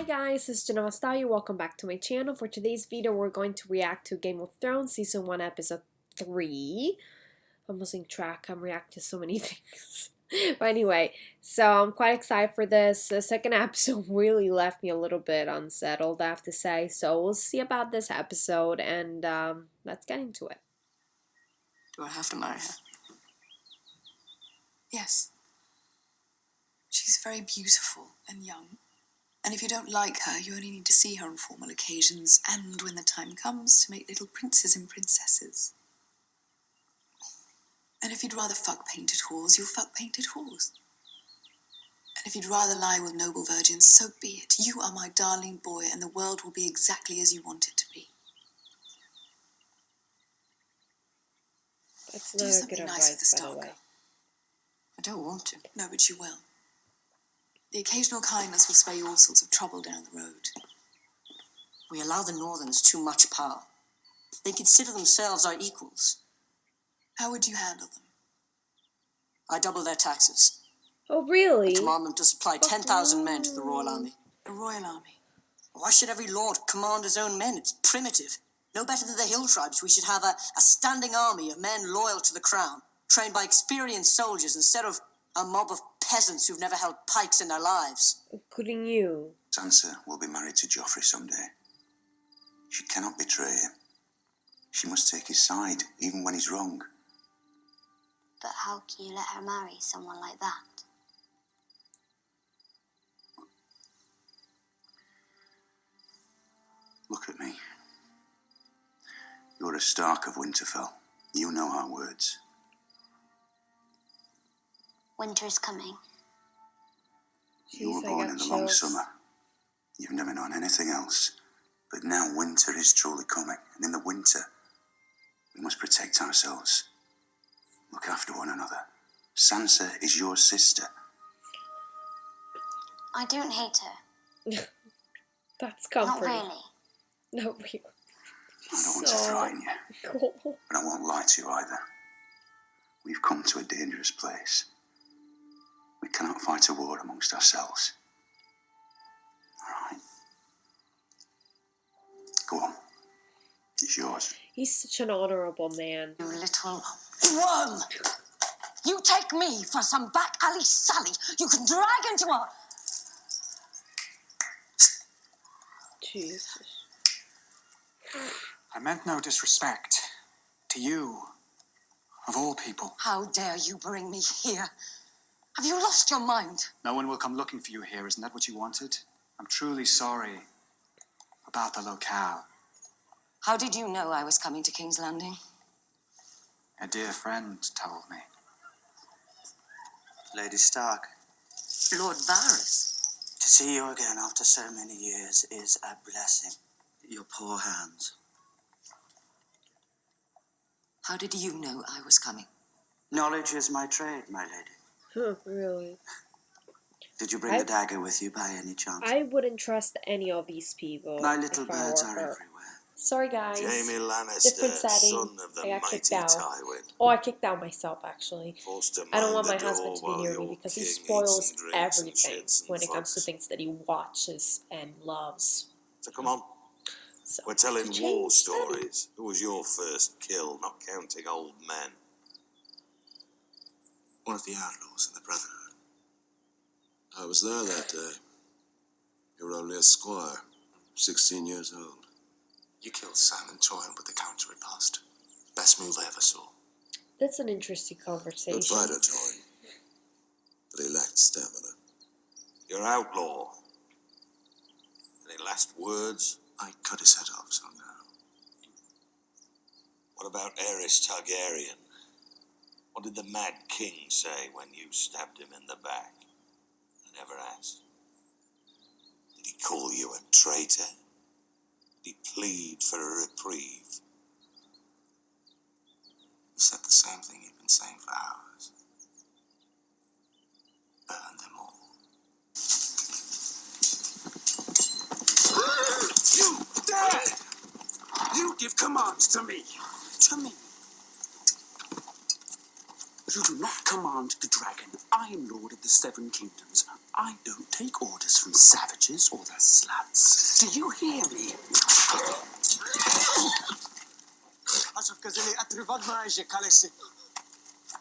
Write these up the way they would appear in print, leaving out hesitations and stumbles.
guys, it's Genova Style. Welcome back to my channel. For today's video, we're going to react to Game of Thrones Season 1, Episode 3. I'm losing track. I'm reacting to so many things. But anyway, so I'm quite excited for this. The second episode really left me a little bit unsettled, I have to say. So we'll see about this episode, and let's get into it. Do I have to marry her? Yes. She's very beautiful and young. And if you don't like her, you only need to see her on formal occasions and when the time comes to make little princes and princesses. And if you'd rather fuck painted whores, you'll fuck painted whores. And if you'd rather lie with noble virgins, so be it. You are my darling boy, and the world will be exactly as you want it to be. That's Do not a something good nice with the advice, by the stock. way. I don't want to. No, but you will. The occasional kindness will spare you all sorts of trouble down the road. We allow the Northerns too much power. They consider themselves our equals. How would you handle them? I double their taxes. Oh, really? I command them to supply 10,000 men to the Royal Army. The Royal Army. Why should every lord command his own men? It's primitive. No better than the hill tribes, we should have a standing army of men loyal to the crown, trained by experienced soldiers instead of a mob of peasants who've never held pikes in their lives. Including you. Sansa will be married to Joffrey someday. She cannot betray him. She must take his side, even when he's wrong. But how can you let her marry someone like that? Look at me. You're a Stark of Winterfell. You know our words. Winter is coming. You were Jeez, I born got in the long chills. summer. You've never known anything else. But now winter is truly coming. And in the winter, we must protect ourselves. Look after one another. Sansa is your sister. I don't hate her. That's Not comforting. really. No, really. I don't want to frighten you, Cool. but I won't lie to you either. We've come to a dangerous place. We cannot fight a war amongst ourselves. All right? Go on. It's yours. He's such an honorable man. You little worm! You take me for some back alley Sally you can drag into a... Jesus. I meant no disrespect to you, of all people. How dare you bring me here? Have you lost your mind? No one will come looking for you here, isn't that what you wanted? I'm truly sorry about the locale. How did you know I was coming to King's Landing? A dear friend told me. Lady Stark, Lord Varys. to see you again after so many years is a blessing. Your poor hands. How did you know I was coming? Knowledge is my trade, my lady. Huh, really? Did you bring the dagger with you by any chance? I wouldn't trust any of these people. My little if I birds were are her. everywhere. Sorry, guys. Jamie Lannister, Different setting. son of the I got kicked mighty out. Tywin. Oh, I kicked out myself, actually. Forced to I don't mind want the my husband to door be while near your me because he king spoils eats and drinks and everything shits and when it comes to fucks. things that he watches and loves. So come on, So, we're telling to war change setting. stories. Who was your first kill, not counting old men? One of the outlaws in the Brotherhood. I was there that day. You were only a squire, 16 years old. You killed Simon Toyne with the counter repulsed. Best move I ever saw. That's an interesting conversation. Good fighter, Toyne. But he lacked stamina. You're outlaw. Any last words? I cut his head off, so now. What about Aerys Targaryen? What did the Mad King say when you stabbed him in the back? I never asked. Did he call you a traitor? Did he plead for a reprieve? He said the same thing he'd been saying for hours. Burn them all. You dare! You give commands to me! To me! You do not command the dragon. I am Lord of the Seven Kingdoms. I don't take orders from savages or their sluts. Do you hear me?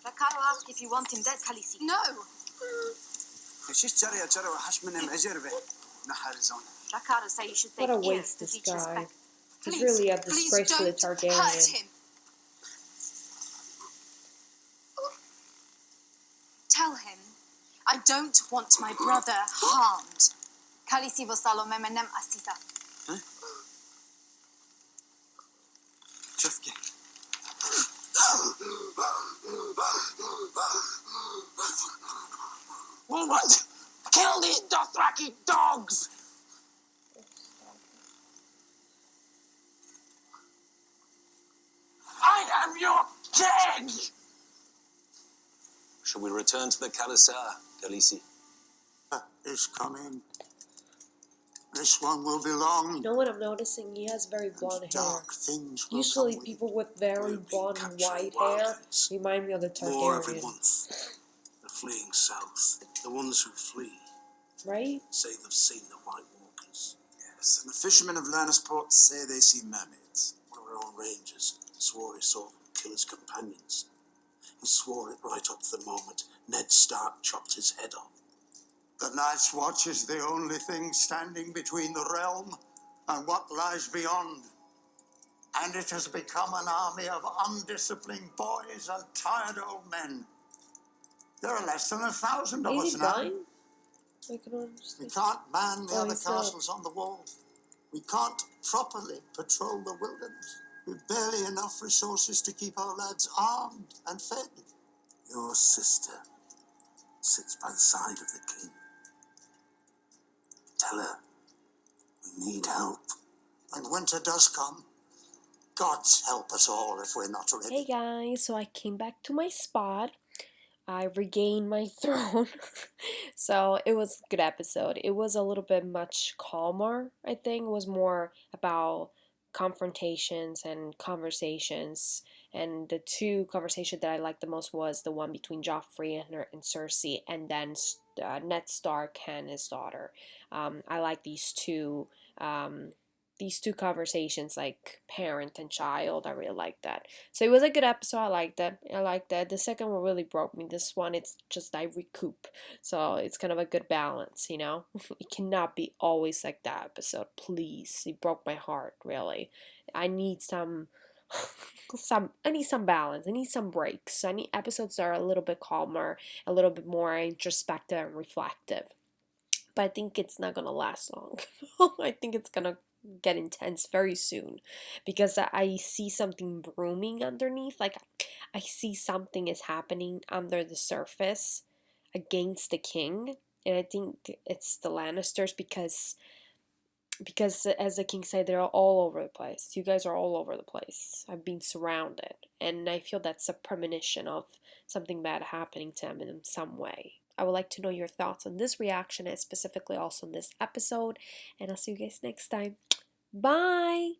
Ricardo asked if you want him dead, Khaleesi. No! Ricardo said you should What take a ear waste, to this teach guy. respect. He's really a Please disgrace to the don't hurt Targaryen. him. Tell him I don't want my brother harmed. Khaleesi vasalo memenem asisa. Jeffke. What? Kill these Dothraki dogs! I am your king! Shall we return to the Khalasar, Khaleesi? Is coming. This one will belong. You know what I'm noticing? He has very blonde hair. Dark things will Usually come with people with very We've been blonde and capturing white hair wildlings. remind me of the More every Targaryens. month. They're fleeing south. The ones who flee Right? say they've seen the White Walkers. Yes, and the fishermen of Lannisport say they see mermaids. One of our own rangers swore he saw them kill his companions. He swore it right up to the moment Ned Stark chopped his head off. The Night's Watch is the only thing standing between the realm and what lies beyond. And it has become an army of undisciplined boys and tired old men. There are less than 1,000 of Is us he now. blind? I can We understand. can't man the Oh, other he's not. castles on the wall. We can't properly patrol the wilderness. We've barely enough resources to keep our lads armed and fed. Your sister sits by the side of the king. Tell her we need help. When winter does come, God's help us all if we're not ready. Hey guys, so I came back to my spot. I regained my throne. So it was a good episode. It was a little bit much calmer, I think. It was more about confrontations and conversations. And the two conversations that I liked the most was the one between Joffrey and Cersei, and then Ned Stark and his daughter. I like these two conversations, like parent and child. I really like that. So it was a good episode. I like that. The second one really broke me. This one, it's just I recoup. So it's kind of a good balance, you know? It cannot be always like that episode. Please. It broke my heart, really. I need some I need some balance. I need some breaks. I need episodes that are a little bit calmer, a little bit more introspective and reflective. But I think it's not gonna last long. I think it's gonna get intense very soon, because I see something brewing underneath. Like, I see something is happening under the surface against the king, and I think it's the Lannisters, because as the king said, they're all over the place. You guys are all over the place. I've been surrounded, and I feel that's a premonition of something bad happening to them in some way. I would like to know your thoughts on this reaction, and specifically also on this episode, and I'll see you guys next time. Bye!